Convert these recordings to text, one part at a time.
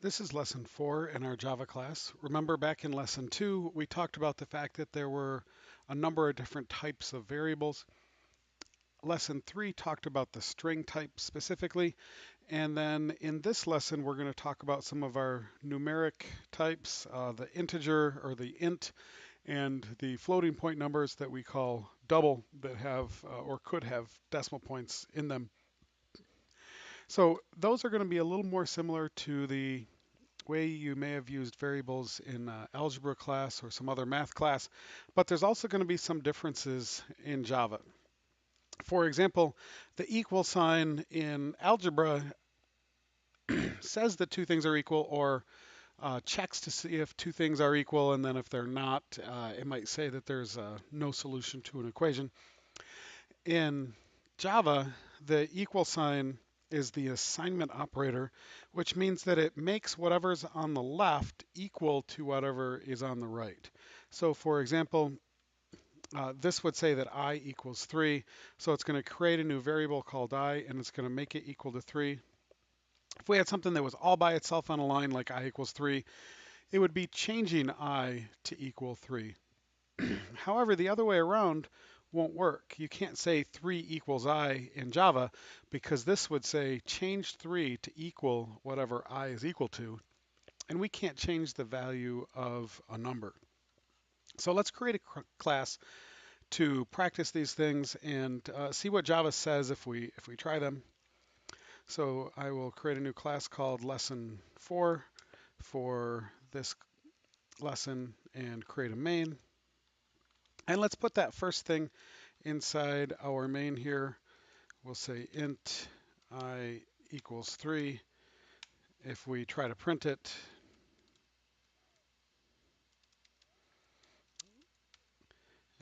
This is lesson 4 in our Java class. Remember back in lesson 2, we talked about the fact that there were a number of different types of variables. Lesson 3 talked about the string type specifically. And then in this lesson, we're going to talk about some of our numeric types, the integer or the int, and the floating point numbers that we call double that have or could have decimal points in them. So those are going to be a little more similar to the way you may have used variables in algebra class or some other math class, but there's also going to be some differences in Java. For example, the equal sign in algebra says that two things are equal or checks to see if two things are equal, and then if they're not, it might say that there's no solution to an equation. In Java, the equal sign is the assignment operator, which means that it makes whatever's on the left equal to whatever is on the right. So for example, this would say that I equals 3. So it's going to create a new variable called I, and it's going to make it equal to 3. If we had something that was all by itself on a line like I equals 3, it would be changing I to equal 3. However, the other way around won't work. You can't say 3 equals I in Java because this would say change 3 to equal whatever I is equal to, and we can't change the value of a number. So let's create a class to practice these things and see what Java says if we try them. So I will create a new class called lesson 4 for this lesson and create a main. And let's put that first thing inside our main here. We'll say int I equals 3. If we try to print it,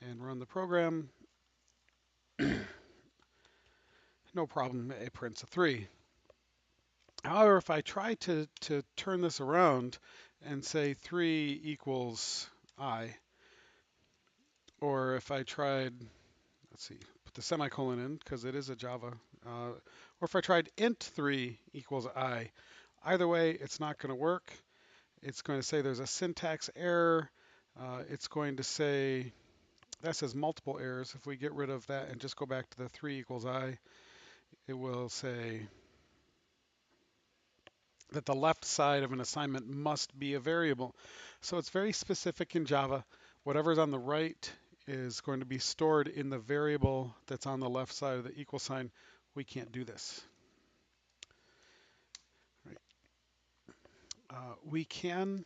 and run the program, no problem, it prints a 3. However, if I try to turn this around and say 3 equals I, or if I tried, let's see, put the semicolon in because it is a Java, or if I tried int 3 equals I, either way, it's not going to work. It's going to say there's a syntax error. It's going to say, that says multiple errors. If we get rid of that and just go back to the 3 equals I, it will say that the left side of an assignment must be a variable. So it's very specific in Java. Whatever's on the right is going to be stored in the variable that's on the left side of the equal sign. We can't do this. Right. We can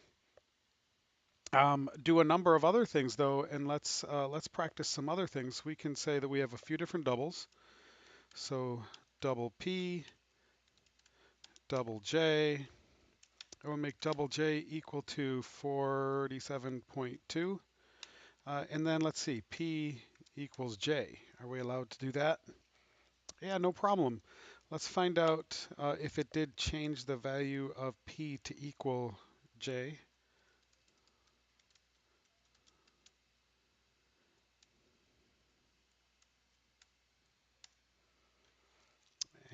do a number of other things though, and let's practice some other things. We can say that we have a few different doubles. So double P, double J. I will make double J equal to 47.2. And then let's see, P equals J. Are we allowed to do that? Yeah, no problem. Let's find out if it did change the value of P to equal J.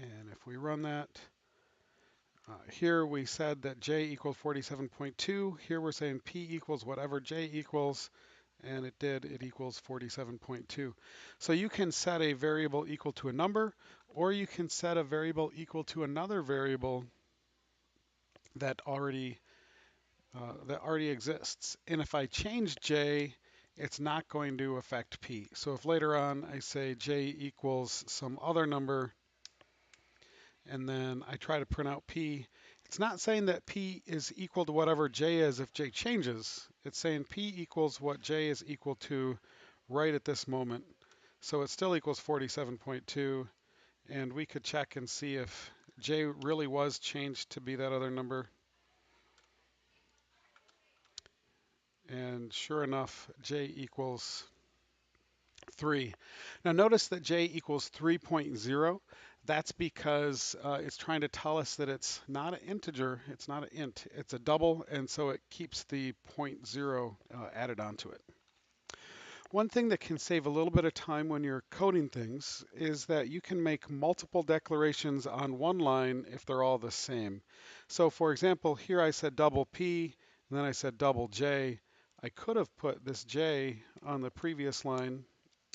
And if we run that, here we said that J equals 47.2. Here we're saying P equals whatever J equals, and it did, it equals 47.2. So you can set a variable equal to a number, or you can set a variable equal to another variable that already exists. And if I change J, it's not going to affect P. So if later on I say J equals some other number, and then I try to print out P, it's not saying that P is equal to whatever J is if J changes. It's saying P equals what J is equal to right at this moment. So it still equals 47.2, and we could check and see if J really was changed to be that other number. And sure enough, J equals 3. Now notice that J equals 3.0. That's because it's trying to tell us that it's not an integer, it's not an int, it's a double, and so it keeps the 0.0 added onto it. One thing that can save a little bit of time when you're coding things is that you can make multiple declarations on one line if they're all the same. So for example, here I said double P, and then I said double J. I could have put this J on the previous line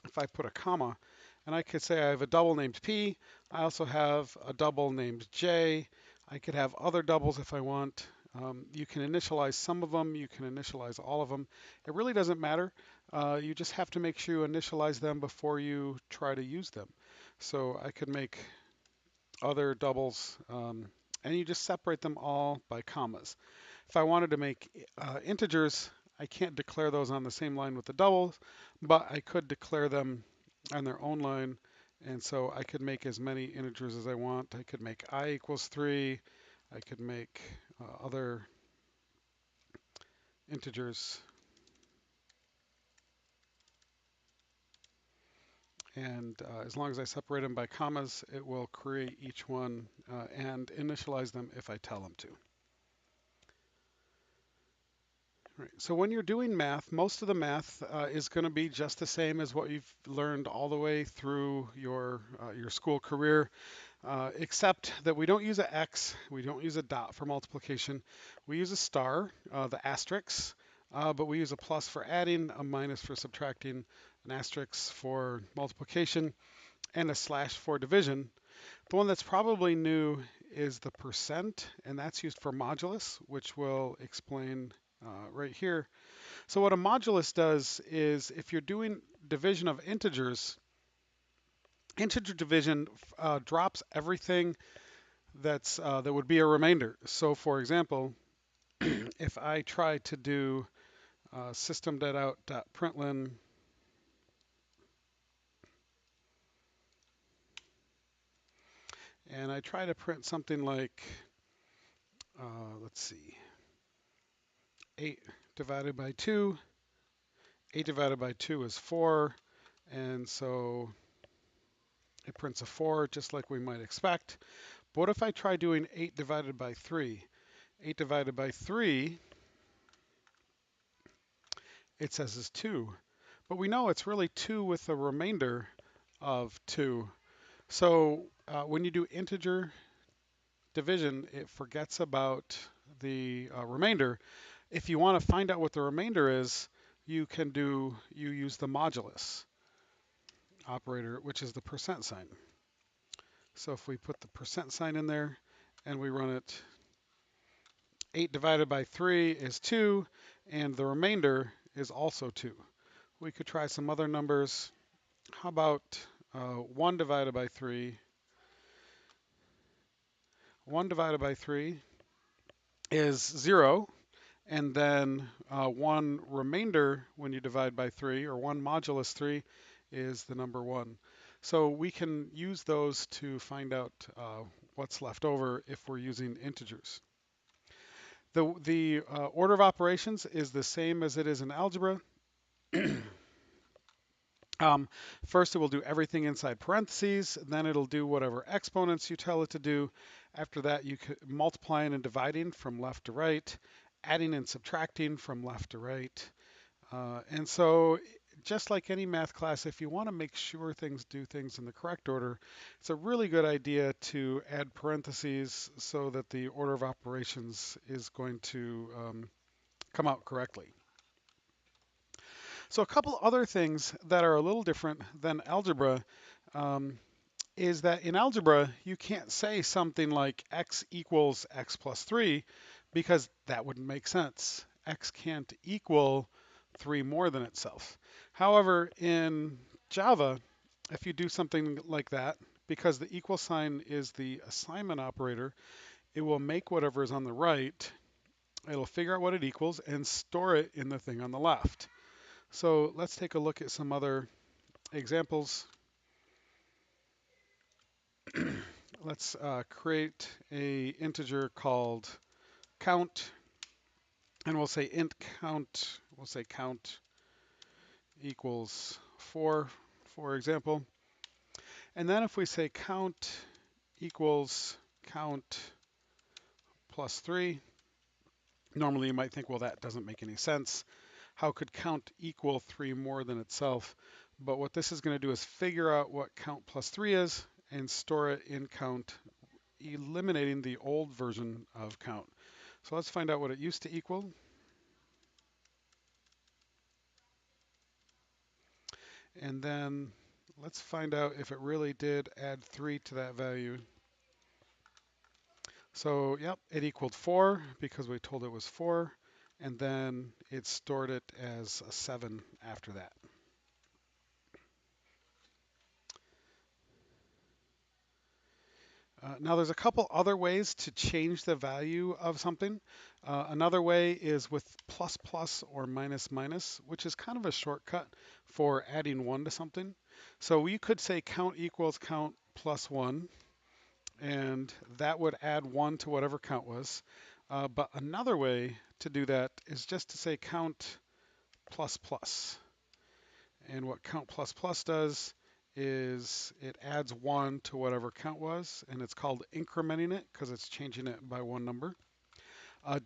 if I put a comma, and I could say I have a double named P. I also have a double named J. I could have other doubles if I want. You can initialize some of them. You can initialize all of them. It really doesn't matter. You just have to make sure you initialize them before you try to use them. So I could make other doubles, and you just separate them all by commas. If I wanted to make integers, I can't declare those on the same line with the doubles, but I could declare them on their own line. And so I could make as many integers as I want. I could make I equals 3. I could make other integers. And as long as I separate them by commas, it will create each one and initialize them if I tell them to. Right. So when you're doing math, most of the math is going to be just the same as what you've learned all the way through your school career, except that we don't use an X, we don't use a dot for multiplication. We use a star, the asterisk, but we use a plus for adding, a minus for subtracting, an asterisk for multiplication, and a slash for division. The one that's probably new is the percent, and that's used for modulus, which we'll explain right here. So what a modulus does is if you're doing division of integers, integer division drops everything that would be a remainder. So for example, if I try to do system.out.println and I try to print something like, let's see, 8 divided by 2. 8 divided by 2 is 4, and so it prints a 4 just like we might expect. But what if I try doing 8 divided by 3? 8 divided by 3, it says is 2. But we know it's really 2 with a remainder of 2. So when you do integer division, it forgets about the remainder. If you want to find out what the remainder is, you use the modulus operator, which is the percent sign. So if we put the percent sign in there and we run it, 8 divided by 3 is 2, and the remainder is also 2. We could try some other numbers. How about 1 divided by 3? 1 divided by 3 is 0, and then 1 remainder when you divide by 3, or 1 modulus 3, is the number 1. So we can use those to find out what's left over if we're using integers. The order of operations is the same as it is in algebra. First, it will do everything inside parentheses. Then it'll do whatever exponents you tell it to do. After that, you could multiplying and dividing from left to right, adding and subtracting from left to right. And so just like any math class, if you want to make sure things do things in the correct order, it's a really good idea to add parentheses so that the order of operations is going to come out correctly. So a couple other things that are a little different than algebra is that in algebra, you can't say something like x equals x plus 3 because that wouldn't make sense. X can't equal 3 more than itself. However, in Java, if you do something like that, because the equal sign is the assignment operator, it will make whatever is on the right, it'll figure out what it equals and store it in the thing on the left. So let's take a look at some other examples. Let's create a integer called count, and we'll say int count, we'll say count equals 4, for example. And then if we say count equals count plus 3, normally you might think, well, that doesn't make any sense. how could count equal 3 more than itself? But what this is going to do is figure out what count plus 3 is and store it in count, eliminating the old version of count. So let's find out what it used to equal. And then let's find out if it really did add 3 to that value. So, yep, it equaled 4 because we told it was 4. And then it stored it as a 7 after that. Now there's a couple other ways to change the value of something. Another way is with plus plus or minus minus, which is kind of a shortcut for adding 1 to something. So we could say count equals count plus 1, and that would add 1 to whatever count was. But another way to do that is just to say count plus plus. And what count plus plus does is it adds 1 to whatever count was, and it's called incrementing it because it's changing it by 1 number.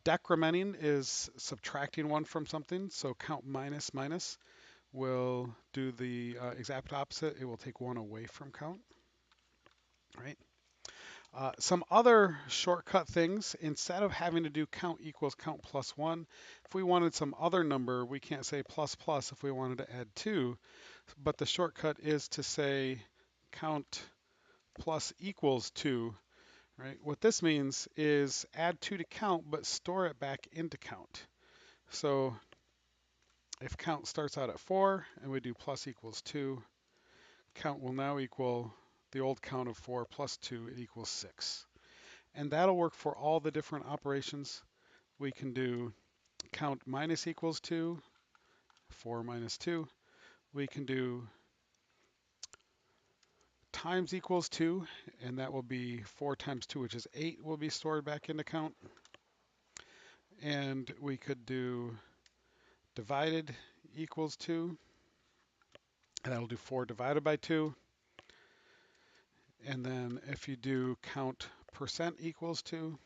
Decrementing is subtracting 1 from something, so count minus minus will do the exact opposite. It will take 1 away from count, right? Some other shortcut things, instead of having to do count equals count plus 1, if we wanted some other number, we can't say plus plus if we wanted to add 2, but the shortcut is to say count plus equals 2, right? What this means is add 2 to count, but store it back into count. So if count starts out at 4 and we do plus equals 2, count will now equal the old count of 4 plus 2, it equals 6. And that'll work for all the different operations. We can do count minus equals 2, 4 minus 2. We can do times equals 2, and that will be 4 times 2, which is 8, will be stored back into count. And we could do divided equals 2, and that'll do 4 divided by 2. And then if you do count percent equals 2,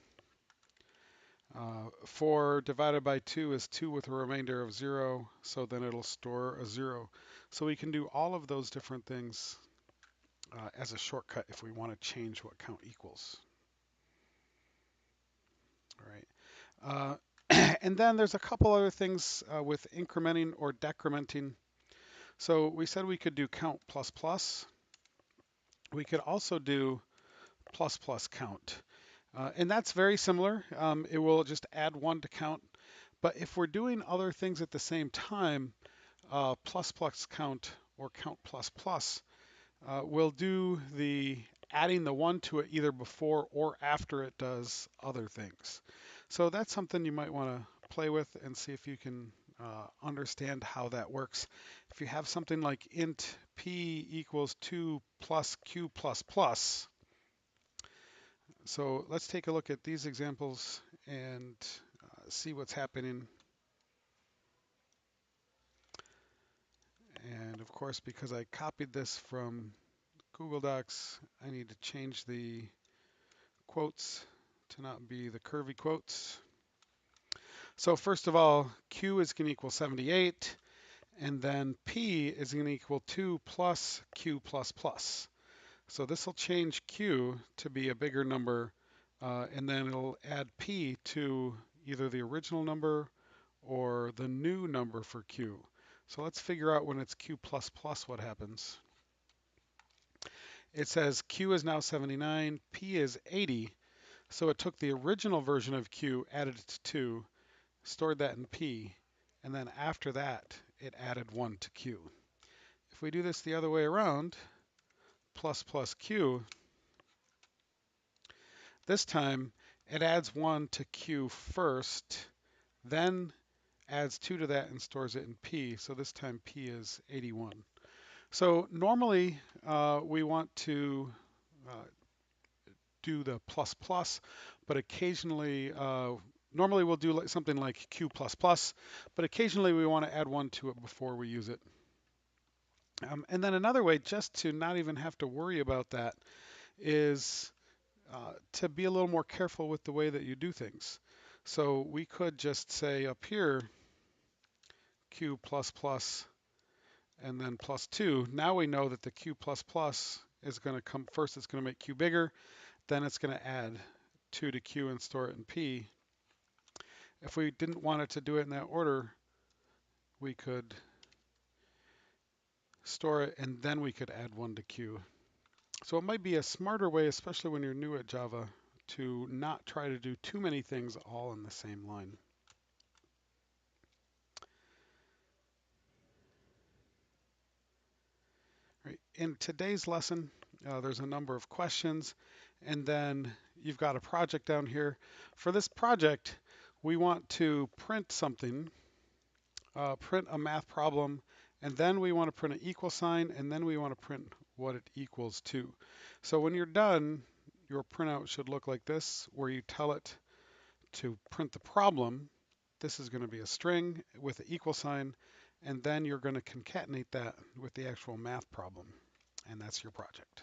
4 divided by 2 is 2 with a remainder of 0, so then it'll store a 0. So we can do all of those different things as a shortcut if we want to change what count equals. All right. And then there's a couple other things with incrementing or decrementing. So we said we could do count plus plus. We could also do plus plus count. And that's very similar. It will just add 1 to count. But if we're doing other things at the same time, plus plus count or count plus plus will do the adding the 1 to it either before or after it does other things. So that's something you might want to play with and see if you can understand how that works. If you have something like int p equals 2 plus q plus plus, so let's take a look at these examples and see what's happening. And of course, because I copied this from Google Docs, I need to change the quotes to not be the curvy quotes. So first of all, Q is going to equal 78, and then P is going to equal 2 plus Q plus plus. So this will change Q to be a bigger number, and then it'll add P to either the original number or the new number for Q. So let's figure out when it's Q plus plus what happens. It says Q is now 79, P is 80. So it took the original version of Q, added it to 2, stored that in P, and then after that, it added 1 to Q. If we do this the other way around, plus plus Q, this time it adds 1 to Q first, then adds 2 to that and stores it in P. So this time P is 81. So normally we want to do the plus plus, but occasionally, normally we'll do something like Q plus plus, but occasionally we want to add 1 to it before we use it. And then another way, just to not even have to worry about that, is to be a little more careful with the way that you do things. So we could just say up here, q plus plus and then plus 2. Now we know that the q plus plus is going to come first. It's going to make q bigger. Then it's going to add 2 to q and store it in p. If we didn't want it to do it in that order, we could store it and then we could add 1 to q. So it might be a smarter way, especially when you're new at Java, to not try to do too many things all in the same line. Right. In today's lesson, there's a number of questions, and then you've got a project down here. For this project, we want to print something, print a math problem, and then we want to print an equal sign, and then we want to print what it equals to. So when you're done, your printout should look like this, where you tell it to print the problem. This is going to be a string with an equal sign, and then you're going to concatenate that with the actual math problem, and that's your project.